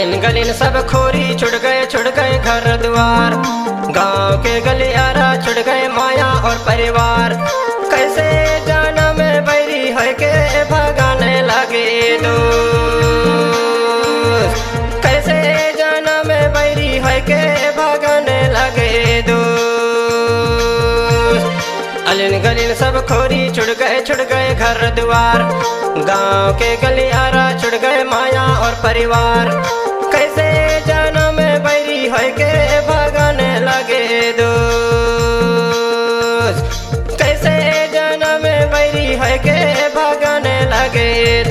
अलिन गलिन सब खोरी छुड़ गए घर द्वार। गांव के गलियारा छुड़ गए माया और परिवार। कैसे जाना में बैरी है के भगाने लगे दोस्त। कैसे जाना में बैरी है के भगाने लगे दोस्त। अलिन गलिन सब खोरी छुड़ गए घर द्वार। गांव के गलियारा छुड़ गए माया और परिवार। कैसे जाना में बैरी है के भगाने लगे दोस्त। कैसे जाना में बैरी है के भगाने लगे दोस्त।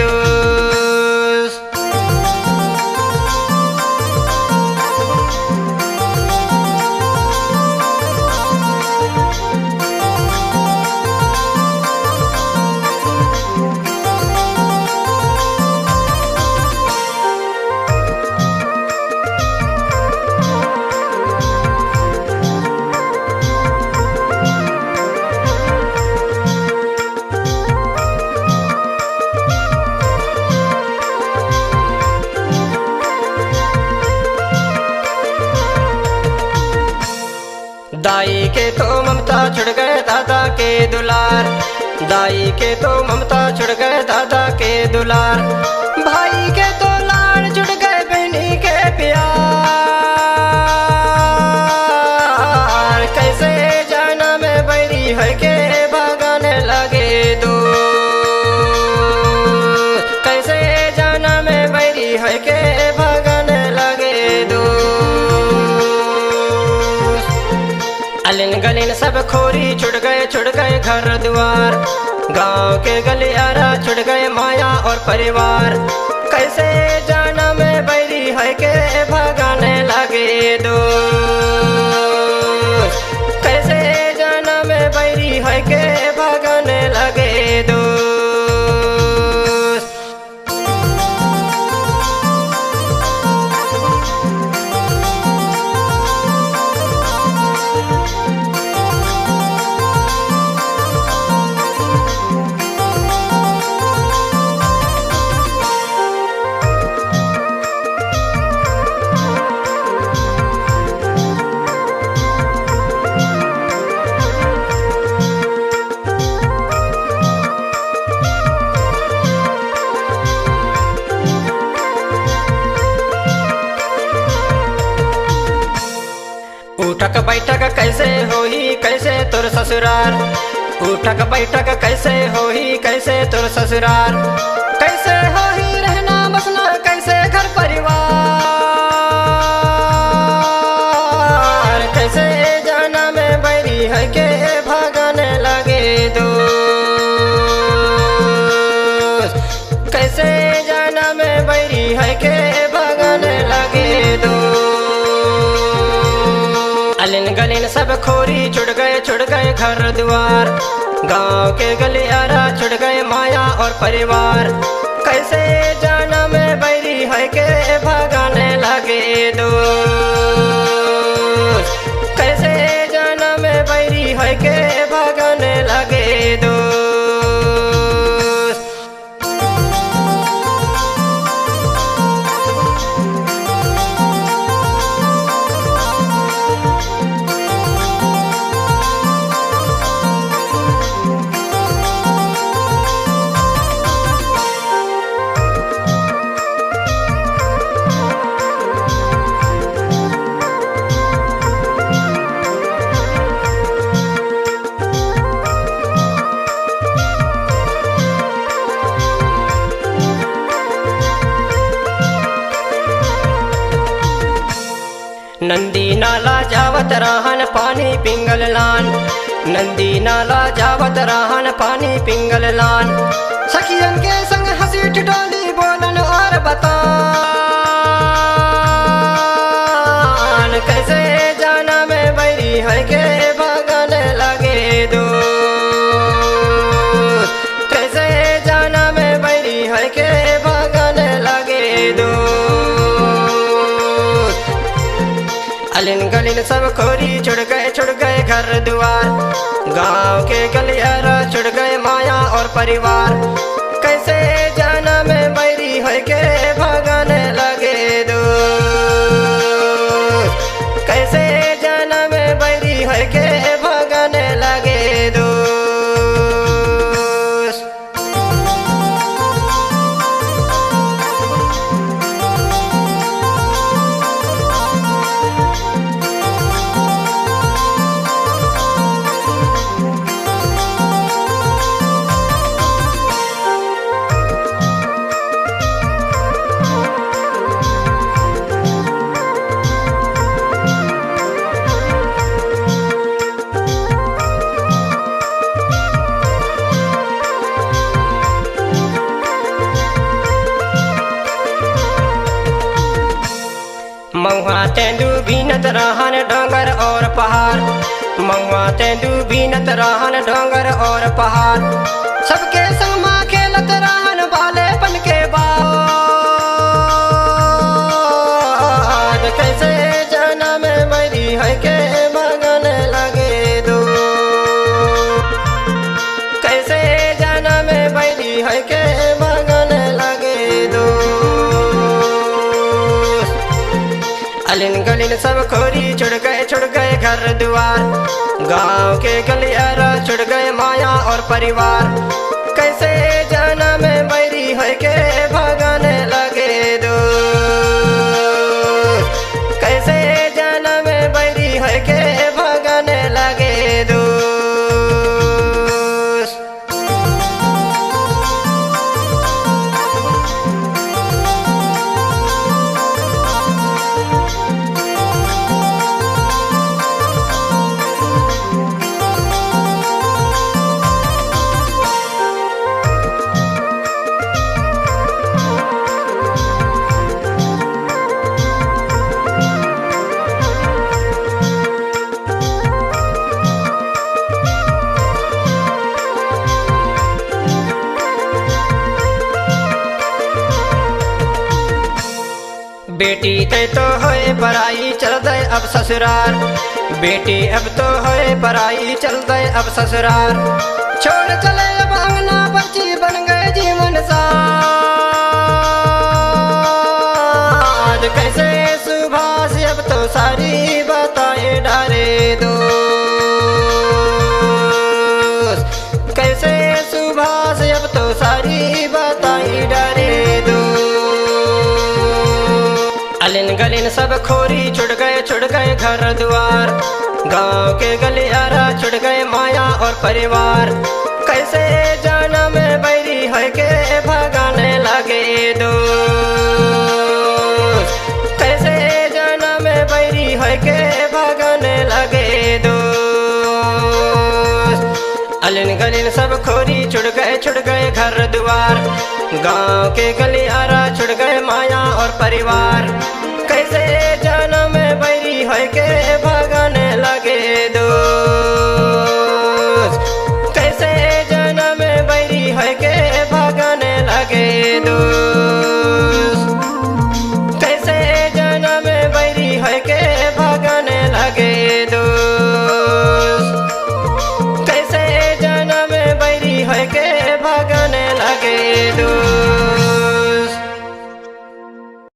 दाई के तो ममता छुड़ गए दादा के दुलार। दाई के तो ममता छुड़ गए दादा के दुलार। भाई के तो लाड़ छुड़ गए बहनी के प्यार। कैसे जाना में बैरी है के भगाने लगे दोस्त। कैसे जाना में बैरी है के भगाने लगे दोस्त। अलिन गलिन सब खोरी छुड़ गए घर द्वार। गांव के गलियारा छुड़ गए माया और परिवार। कैसे जाना में बैरी है के भगाने लगे दोस्त। कैसे जाना में बैरी है के भगाने लगे दोस्त। उठक बैठक कैसे होही कैसे तुर ससुरार। उठक बैठक कैसे होही कैसे तुर ससुरार। कैसे होही रहना बसना कैसे घर परिवार। कैसे जाना में बैरी है के भगाने लगे दोस्त। कैसे जाना में बैरी है के भगाने लगे दोस्त। अलिन गलिन सब खोरी छुड़ गए घर द्वार। गांव के गलियारा छुड़ गए माया और परिवार। कैसे जाना में बैरी है के भगाने लगे दोस्त। कैसे जाना में बैरी है के भगाने लगे दोस्त। नंदी नाला जावत रहन पानी पिंगल लान। नंदी नाला जावत रहन पानी पिंगल लान। सखियन के संग हंसी ठिठोली बोलन और बतान। कैसे जाना में बैरी है के भगाने लगे दोस्त। कैसे जाना में बैरी है के भगाने लगे दोस्त। अलिन गलिन सब खोरी छुड़ गए घर द्वार। गांव के गलियारा छुड़ गए माया और परिवार। कैसे जाना में बैरी है के भगाने लगे दोस्त। तेंदू बीनत रहन डोंगर और पहाड़, महुआ तेंदू बीनत रहन डोंगर और पहाड़। सबके संग माँ खेलत रहन बालेपन के बाद। कैसे जाना में मरी है के मगन लगे दो, कैसे जाना में बैरी है के मगन लगे दो। अलिन गलिन सब खोरी छुड़ गए घर द्वार, गांव के गलियारा छुड़ गए माया और परिवार। कैसे जाना में बैरी है के भगन लगे दो, कैसे जाना में बैरी है के भगन लगे दो। बेटी ते तो होए पराई चल दे अब ससुराल, बेटी अब तो होए पराई चल दे अब ससुराल। छोड़ चले अब अंगना बच्ची बन गए जीवन साथ। कैसे सुभाष अब तो सारी बताए डारे दो, कैसे सुभाष अब तो सारी बताई डारे दो। अलिन गलिन सब खोरी छुड़ गए घर द्वार, गांव के गलियारा छुड़ गए माया और परिवार। कैसे जाना में बैरी है के भगाने लगे दो, कैसे जाना में बैरी है के भगाने लगे दो। अलिन गलिन सब खोरी छुड़ गए घर द्वार, गांव के गलियारा छुड़ गए माया और परिवार। कैसे जाना में बैरी है के भगाने लगे दो।